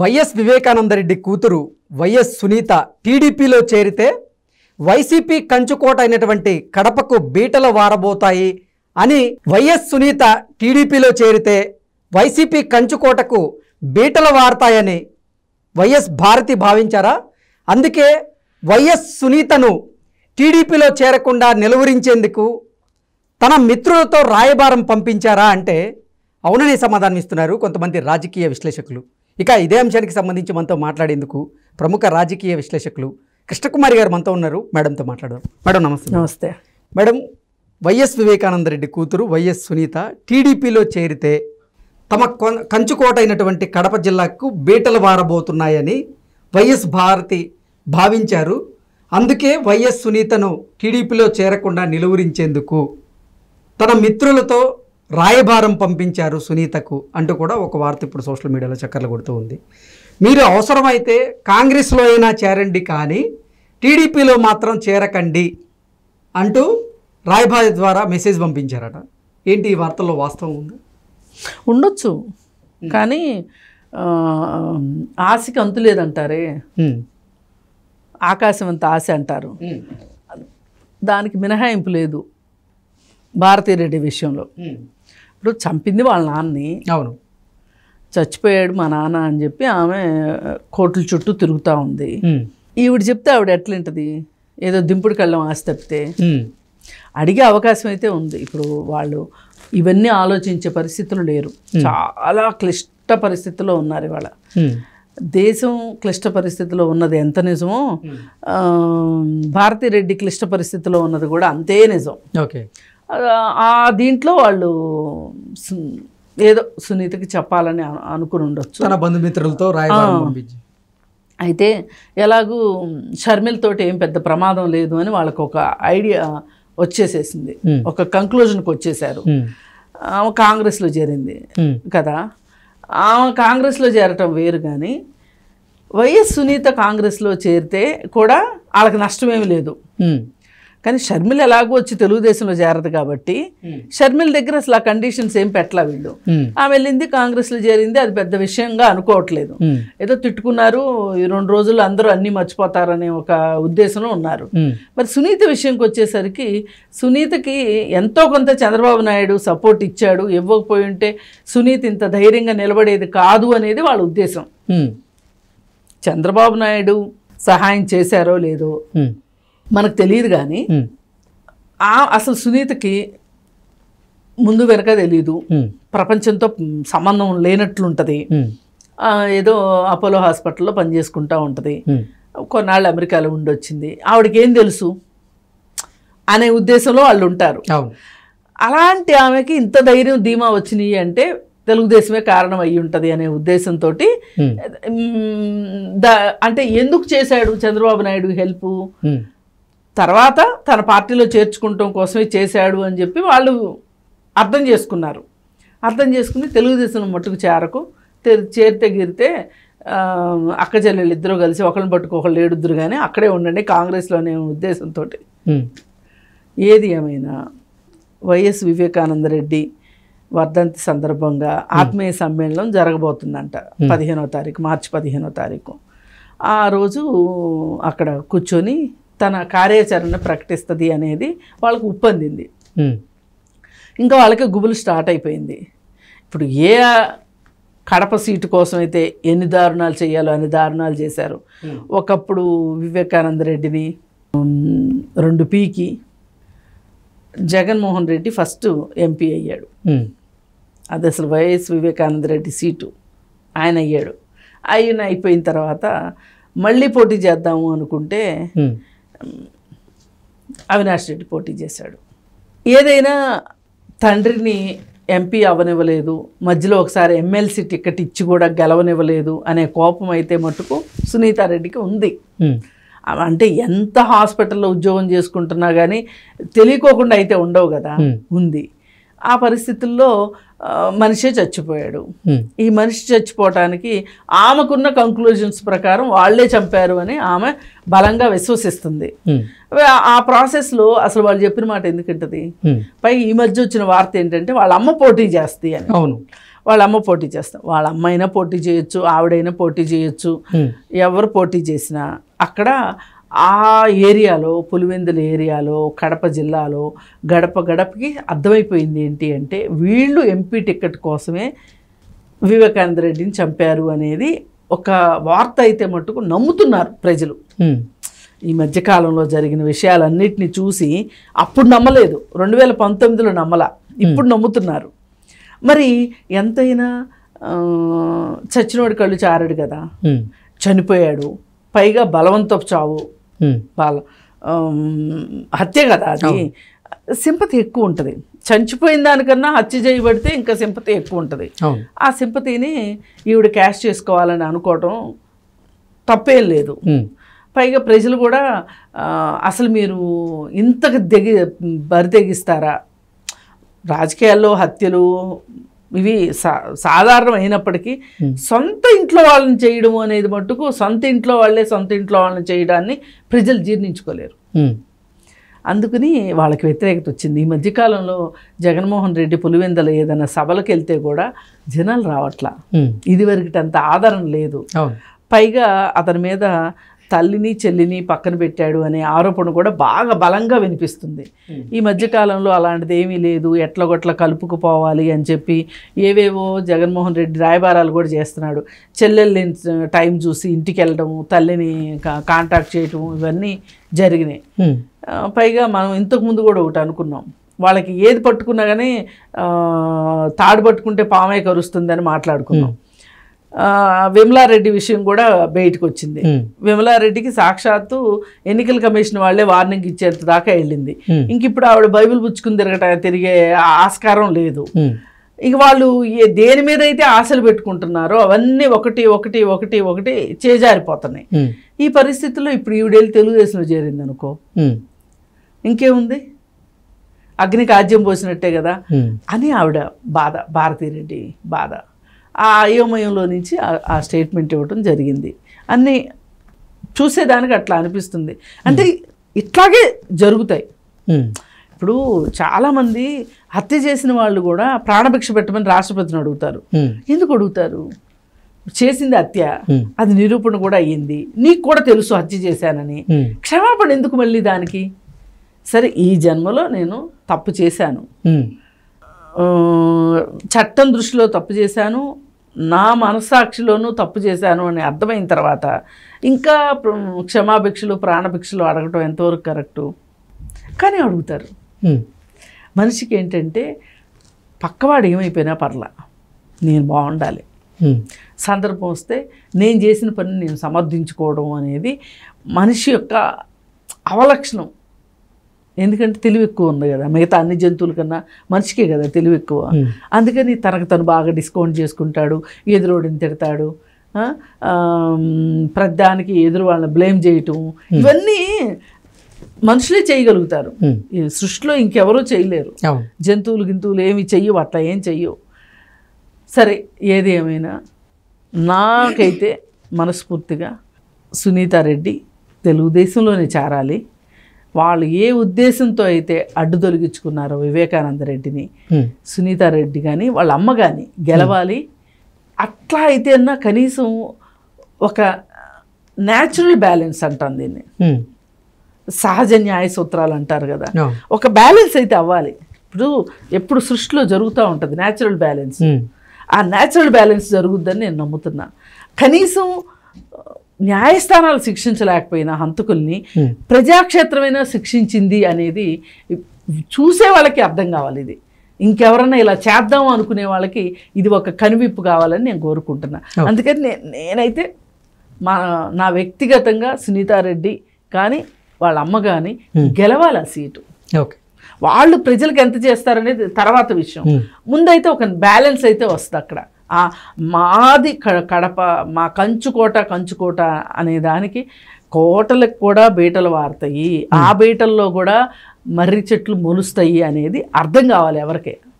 YS Vivekananda Reddy కూతురు YS Sunitha టీడీపీలో చేరితే వైసీపీ కంచుకోట అయినటువంటి కడపకు బీటలు వారబోతాయి అని వైఎస్ సునీత టీడీపీలో చేరితే వైసీపీ కంచుకోటకు బీటలు వారతాయని వైఎస్ భారతి భావించారా? అందుకే వైఎస్ సునీతను టీడీపీలో చేరకుండా నిలువరించేందుకు తన మిత్రులతో రాయబారం పంపించారా అంటే అవుననే సమాధానం ఇస్తున్నారు కొంతమంది రాజకీయ విశ్లేషకులు. ఇక ఇదే అంశానికి సంబంధించి మనతో మాట్లాడేందుకు ప్రముఖ రాజకీయ విశ్లేషకులు కృష్ణకుమారి గారు మనతో ఉన్నారు. మేడంతో మాట్లాడదాం. మేడం నమస్తే. నమస్తే మేడం, వైఎస్ వివేకానందరెడ్డి కూతురు వైఎస్ సునీత టీడీపీలో చేరితే తమ కంచుకోట అయినటువంటి కడప జిల్లాకు బీటలు వారబోతున్నాయని వైఎస్ భారతి భావించారు. అందుకే వైఎస్ సునీతను టీడీపీలో చేరకుండా నిలువరించేందుకు తన మిత్రులతో రాయబారం పంపించారు సునీతకు అంటూ కూడా ఒక వార్త ఇప్పుడు సోషల్ మీడియాలో చక్కర్లు కొడుతూ ఉంది. మీరు అవసరమైతే కాంగ్రెస్లో అయినా చేరండి, కానీ టీడీపీలో మాత్రం చేరకండి అంటూ రాయబారి ద్వారా మెసేజ్ పంపించారట. ఏంటి ఈ వార్తల్లో వాస్తవం ఉంది? ఉండొచ్చు, కానీ ఆశకి అంతు లేదంటారే, ఆకాశం అంత ఆశ అంటారు. దానికి మినహాయింపు లేదు భారతీరెడ్డి విషయంలో. ఇప్పుడు చంపింది వాళ్ళ నాన్నని, అవును, చచ్చిపోయాడు మా నాన్న అని చెప్పి ఆమె కోర్టుల చుట్టూ తిరుగుతూ ఉంది. ఈవిడ చెప్తే ఆవిడ ఎట్లుంటుంది? ఏదో దింపుడు కళ్ళం ఆశ తప్పితే అడిగే అవకాశం అయితే ఉంది. ఇప్పుడు వాళ్ళు ఇవన్నీ ఆలోచించే పరిస్థితులు లేరు. చాలా క్లిష్ట పరిస్థితుల్లో ఉన్నారు ఇవాళ. దేశం క్లిష్ట పరిస్థితిలో ఉన్నది ఎంత నిజమో, భారతీరెడ్డి క్లిష్ట పరిస్థితిలో ఉన్నది కూడా అంతే నిజం. ఓకే, ఆ దీంట్లో వాళ్ళు ఏదో సునీతకి చెప్పాలని అనుకుని ఉండొచ్చు, తన బంధుమిత్రులతో రాయబారం పంపించి. అయితే ఎలాగూ షర్మిలతోటి ఏం పెద్ద ప్రమాదం లేదు అని వాళ్ళకు ఒక ఐడియా వచ్చేసేసింది, ఒక కంక్లూజన్కి వచ్చేసారు. ఆమె కాంగ్రెస్లో చేరింది కదా, ఆమె కాంగ్రెస్లో చేరటం వేరు. కానీ వైఎస్ సునీత కాంగ్రెస్లో చేరితే కూడా వాళ్ళకి నష్టమేమి లేదు. కానీ షర్మిల ఎలాగో వచ్చి తెలుగుదేశంలో చేరదు కాబట్టి షర్మిల దగ్గర అసలు ఆ కండిషన్స్ ఏం పెట్టలా వీళ్ళు. ఆమె వెళ్ళింది, కాంగ్రెస్లో చేరింది, అది పెద్ద విషయంగా అనుకోవట్లేదు. ఏదో తిట్టుకున్నారు, ఈ 2 రోజుల్లో అందరూ అన్నీ మర్చిపోతారనే ఒక ఉద్దేశంలో ఉన్నారు. మరి సునీత విషయంకి వచ్చేసరికి సునీతకి ఎంతో కొంత చంద్రబాబు నాయుడు సపోర్ట్ ఇచ్చాడు. ఇవ్వకపోయి ఉంటే సునీత ఇంత ధైర్యంగా నిలబడేది కాదు అనేది వాళ్ళ ఉద్దేశం. చంద్రబాబు నాయుడు సహాయం చేశారో లేదో మనకు తెలియదు, కానీ అసలు సునీతకి ముందు వెనక తెలీదు, ప్రపంచంతో సంబంధం లేనట్లుంటుంది. ఏదో అపోలో హాస్పిటల్లో పనిచేసుకుంటూ ఉంటుంది, కొన్నాళ్ళు అమెరికాలో ఉండొచ్చింది, ఆవిడకి ఏం తెలుసు అనే ఉద్దేశంలో వాళ్ళు ఉంటారు. అలాంటి ఆమెకి ఇంత ధైర్యం ధీమా వచ్చినాయి అంటే తెలుగుదేశమే కారణం అయ్యి ఉంటుంది అనే ఉద్దేశంతో, అంటే ఎందుకు చేశాడు చంద్రబాబు నాయుడు హెల్ప్, తర్వాత తన పార్టీలో చేర్చుకుంటాం కోసమే చేశాడు అని చెప్పి వాళ్ళు అర్థం చేసుకున్నారు. అర్థం చేసుకుని తెలుగుదేశం మట్టుకు చేరకు, చేరితే గిరితే అక్క చెల్లెళ్ళు ఇద్దరు కలిసి ఒకరిని పట్టుకు ఒకళ్ళు ఏడుద్దరు, కానీ అక్కడే ఉండండి కాంగ్రెస్లోనే ఉద్దేశంతో. ఏది ఏమైనా వైఎస్ వివేకానందరెడ్డి వర్ధంతి సందర్భంగా ఆత్మీయ సమ్మేళనం జరగబోతుందంట 15వ తారీఖు, మార్చి 15వ తారీఖు. ఆ రోజు అక్కడ కూర్చొని తన కార్యాచరణ ప్రకటిస్తుంది అనేది వాళ్ళకు ఉప్పందింది. ఇంకా వాళ్ళకి గుబులు స్టార్ట్ అయిపోయింది. ఇప్పుడు ఏ కడప సీటు కోసం అయితే ఎన్ని దారుణాలు చేయాలో అన్ని దారుణాలు చేశారు. ఒకప్పుడు వివేకానందరెడ్డిని 2 పీకి జగన్మోహన్ రెడ్డి ఫస్ట్ ఎంపీ అయ్యాడు. అది అసలు వైఎస్ వివేకానందరెడ్డి సీటు, ఆయన అయ్యాడు. ఆయన అయిపోయిన తర్వాత మళ్ళీ పోటీ చేద్దాము అనుకుంటే అవినాష్ రెడ్డి పోటీ చేశాడు. ఏదైనా తండ్రిని ఎంపీ అవ్వనివ్వలేదు, మధ్యలో ఒకసారి ఎమ్మెల్సీ టికెట్ ఇచ్చి కూడా గెలవనివ్వలేదు అనే కోపం అయితే మటుకు సునీతారెడ్డికి ఉంది. అంటే ఎంత హాస్పిటల్లో ఉద్యోగం చేసుకుంటున్నా కానీ తెలియకోకుండా అయితే ఉండవు కదా, ఉంది. ఆ పరిస్థితుల్లో మనిషే చచ్చిపోయాడు. ఈ మనిషి చచ్చిపోవటానికి ఆమెకున్న కంక్లూజన్స్ ప్రకారం వాళ్లే చంపారు అని ఆమె బలంగా విశ్వసిస్తుంది. ఆ ప్రాసెస్లో అసలు వాళ్ళు చెప్పిన మాట ఎందుకంటది? పై ఈ మధ్య వచ్చిన వార్త ఏంటంటే వాళ్ళ అమ్మ పోటీ చేస్తుంది అని. అవును, వాళ్ళ అమ్మ పోటీ చేస్తాం, వాళ్ళ అమ్మ అయినా పోటీ చేయొచ్చు, ఆవిడైనా పోటీ చేయొచ్చు, ఎవరు పోటీ చేసినా అక్కడ ఆ ఏరియాలో, పులివెందుల ఏరియాలో, కడప జిల్లాలో గడప గడపకి అర్థమైపోయింది ఏంటి అంటే వీళ్ళు ఎంపీ టికెట్ కోసమే వివేకానంద రెడ్డిని చంపారు అనేది ఒక వార్త అయితే మట్టుకు నమ్ముతున్నారు ప్రజలు. ఈ మధ్యకాలంలో జరిగిన విషయాలన్నిటిని చూసి అప్పుడు నమ్మలేదు, 2019లో నమ్మలా, ఇప్పుడు నమ్ముతున్నారు. మరి ఎంతైనా చచ్చినోడి కళ్ళు చారడు కదా, చనిపోయాడు, పైగా బలవంతపు చావు, హత్య కదా, అది సింపతి ఎక్కువ ఉంటుంది. చనిపోయిన దానికన్నా హత్య చేయబడితే ఇంకా సింపతి ఎక్కువ ఉంటుంది. ఆ సింపతిని ఈవిడ క్యాష్ చేసుకోవాలని అనుకోవటం తప్పేం లేదు. పైగా ప్రజలు కూడా అసలు మీరు ఇంతకు బరితెగిస్తారా, రాజకీయాల్లో హత్యలు ఇవి సాధారణం అయినప్పటికీ సొంత ఇంట్లో వాళ్ళని చేయడం అనేది మట్టుకు సొంత ఇంట్లో వాళ్ళని చేయడాన్ని ప్రజలు జీర్ణించుకోలేరు. అందుకని వాళ్ళకి వ్యతిరేకత వచ్చింది. ఈ మధ్యకాలంలో జగన్మోహన్ రెడ్డి పులివెందుల ఏదైనా సభలకు వెళ్తే కూడా జనాలు రావట్లా, ఇదివరకటి అంత ఆదరణ లేదు. పైగా అతని మీద తల్లిని చెల్లిని పక్కన పెట్టాడు అనే ఆరోపణ కూడా బాగా బలంగా వినిపిస్తుంది. ఈ మధ్యకాలంలో అలాంటిది ఏమీ లేదు, ఎట్లగొట్ల కలుపుకుపోవాలి అని చెప్పి ఏవేవో జగన్మోహన్ రెడ్డి రాయబారాలు కూడా చేస్తున్నాడు. చెల్లెల్ని టైం చూసి ఇంటికి వెళ్ళడం, తల్లిని కాంటాక్ట్ చేయటం, ఇవన్నీ జరిగినాయి. పైగా మనం ఇంతకుముందు కూడా ఒకటి అనుకున్నాం, వాళ్ళకి ఏది పట్టుకున్నా కానీ తాడు పట్టుకుంటే పామే కరుస్తుందని మాట్లాడుకున్నాం. విమలారెడ్డి విషయం కూడా బయటకు వచ్చింది. విమలారెడ్డికి సాక్షాత్తు ఎన్నికల కమిషన్ వాళ్ళే వార్నింగ్ ఇచ్చేంత దాకా వెళ్ళింది. ఇంక ఇప్పుడు ఆవిడ బైబిల్ పుచ్చుకుని తిరిగే ఆస్కారం లేదు. ఇంక వాళ్ళు దేని మీద అయితే ఆశలు పెట్టుకుంటున్నారో అవన్నీ ఒకటి ఒకటి ఒకటి ఒకటి చేజారిపోతున్నాయి. ఈ పరిస్థితుల్లో ఇప్పుడు ఈవిడెళ్ళి తెలుగుదేశంలో చేరింది అనుకో, ఇంకేముంది, అగ్నికి ఆజ్యం పోసినట్టే కదా అని ఆవిడ బాధ, భారతీరెడ్డి బాధ. ఆ అయోమయంలో నుంచి ఆ స్టేట్మెంట్ ఇవ్వటం జరిగింది. అన్నీ చూసేదానికి అట్లా అనిపిస్తుంది. అంటే ఇట్లాగే జరుగుతాయి. ఇప్పుడు చాలామంది హత్య చేసిన వాళ్ళు కూడా ప్రాణభిక్ష పెట్టమని రాష్ట్రపతిని అడుగుతారు. ఎందుకు అడుగుతారు? చేసింది హత్య, అది నిరూపణ కూడా అయ్యింది, నీకు కూడా తెలుసు హత్య చేశానని, క్షమాపణ ఎందుకు మళ్ళీ దానికి? సరే, ఈ జన్మలో నేను తప్పు చేశాను, చట్టం దృష్టిలో తప్పు చేశాను, నా మనస్సాక్షిలోనూ తప్పు చేశాను అని అర్థమైన తర్వాత ఇంకా క్షమాభిక్షలు ప్రాణభిక్షలు అడగటం ఎంతవరకు కరెక్టు? కానీ అడుగుతారు. మనిషికి ఏంటంటే పక్కవాడు ఏమైపోయినా పర్లా, నేను బాగుండాలి, సందర్భం వస్తే నేను చేసిన పని నేను సమర్థించుకోవడం అనేది మనిషి యొక్క అవలక్షణం. ఎందుకంటే తెలివి ఎక్కువ ఉంది కదా, మిగతా అన్ని జంతువుల కన్నా మనిషికే కదా తెలివి ఎక్కువ. అందుకని తనకు తను బాగా డిస్కౌంట్ చేసుకుంటాడు, ఎదురోడిని తిడతాడు, ప్రతిదానికి ఎదురు వాళ్ళని బ్లేమ్ చేయటం, ఇవన్నీ మనుషులే చేయగలుగుతారు. ఈ సృష్టిలో ఇంకెవరూ చేయలేరు. జంతువులు ఏమి చెయ్యవు, అట్లా ఏం చెయ్యవు. సరే, ఏది ఏమైనా నాకైతే మనస్ఫూర్తిగా సునీతారెడ్డి తెలుగుదేశంలోనే చేరాలి. వాళ్ళు ఏ ఉద్దేశంతో అయితే అడ్డు తొలగించుకున్నారో వివేకానంద రెడ్డిని, సునీతారెడ్డి కానీ వాళ్ళ అమ్మ కానీ గెలవాలి. అట్లా అయితే అన్నా కనీసం ఒక న్యాచురల్ బ్యాలెన్స్ అంటాను దీన్ని, సహజ న్యాయ సూత్రాలు అంటారు కదా, ఒక బ్యాలెన్స్ అయితే అవ్వాలి. ఇప్పుడు ఎప్పుడు సృష్టిలో జరుగుతూ ఉంటుంది న్యాచురల్ బ్యాలెన్స్. ఆ న్యాచురల్ బ్యాలెన్స్ జరుగుద్దని నేను నమ్ముతున్నా. కనీసం న్యాయస్థానాలు శిక్షించలేకపోయినా హంతకుల్ని ప్రజాక్షేత్రమైనా శిక్షించింది అనేది చూసే వాళ్ళకి అర్థం కావాలి. ఇది ఇంకెవరన్నా ఇలా చేద్దాం అనుకునే వాళ్ళకి ఇది ఒక కనువిప్పు కావాలని నేను కోరుకుంటున్నా. అందుకని నేనైతే నా వ్యక్తిగతంగా సునీతారెడ్డి కానీ వాళ్ళ అమ్మ కానీ గెలవాలి ఆ సీటు. వాళ్ళు ప్రజలకు ఎంత చేస్తారనేది తర్వాత విషయం. ముందైతే ఒక బ్యాలెన్స్ అయితే వస్తుంది అక్కడ. మాది కడప, మా కంచుకోట అనే దానికి కోటలకు కూడా బీటలు వారుతాయి, ఆ బీటల్లో కూడా మర్రి చెట్లు మొలుస్తాయి అనేది అర్థం కావాలి ఎవరికే.